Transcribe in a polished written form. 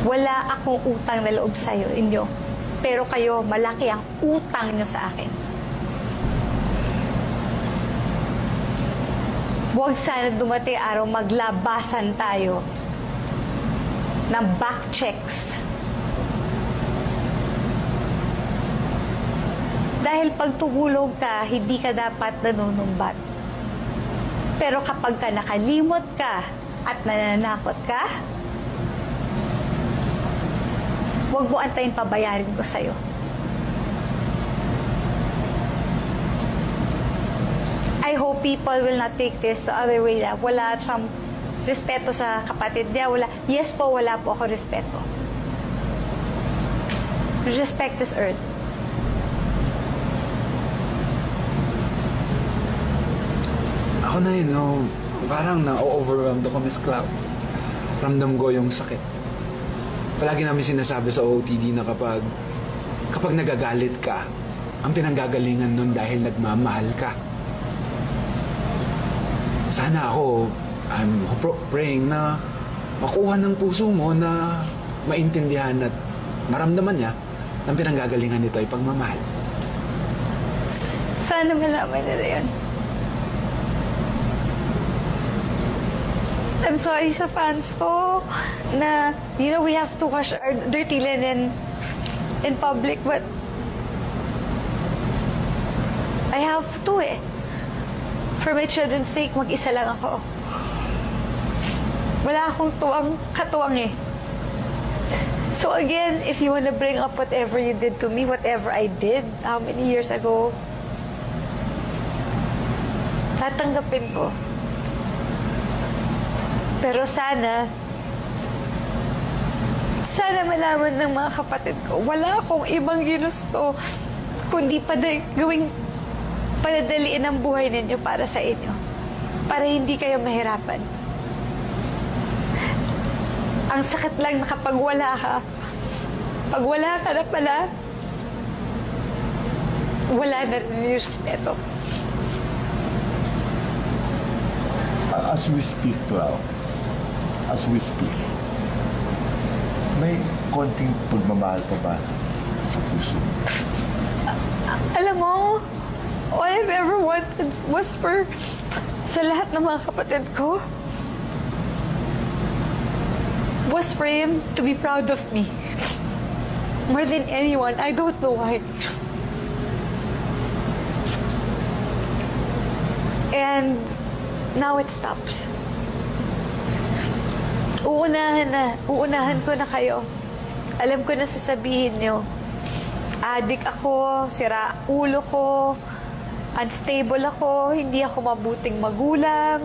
Wala akong utang na loob sa'yo, inyo. Pero kayo, malaki ang utang nyo sa akin. Huwag sana dumating araw maglabasan tayo ng back checks. Dahil pag tumulog ka, hindi ka dapat nanunumbat. Pero kapag ka nakalimot ka at nananakot ka, huwag mo antayin pabayarin ko sa'yo. I hope people will not take this the other way na wala siyang respeto sa kapatid niya. Wala. Yes po, wala po ako respeto. Respect is earned. Ako na yun, no, parang na-overwhelmed ako, Miss Cloud. Ramdam ko yung sakit. Palagi namin sinasabi sa OOTD na kapag nagagalit ka, ang pinanggagalingan nun dahil nagmamahal ka. Sana ako, I'm praying na makuha ng puso mo na maintindihan at maramdaman niya na ang pinanggagalingan nito ay pagmamahal. Sana malaman nila yun. I'm sorry sa fans ko na, we have to wash our dirty linen in public, but I have to eh. For my children's sake, mag-isa lang ako. Wala akong katuwang eh. So again, if you wanna bring up whatever you did to me, whatever I did, how many years ago, tatanggapin ko. Pero sana malaman ng mga kapatid ko, wala akong ibang ginusto, kundi panadaliin ang buhay ninyo para sa inyo. Para hindi kayo mahirapan. Ang sakit lang na kapag wala ka, pag wala ka na pala, wala na rin yung respeto. As we speak, Clau, as we speak, may konting pagmamahal pa ba sa puso? Alam mo, all I've ever wanted was sa lahat ng mga kapatid ko, was for him to be proud of me. More than anyone. I don't know why. And now it stops. Uunahan ko na kayo. Alam ko na sasabihin nyo. Adik ako, sira ulo ko, unstable ako, hindi ako mabuting magulang,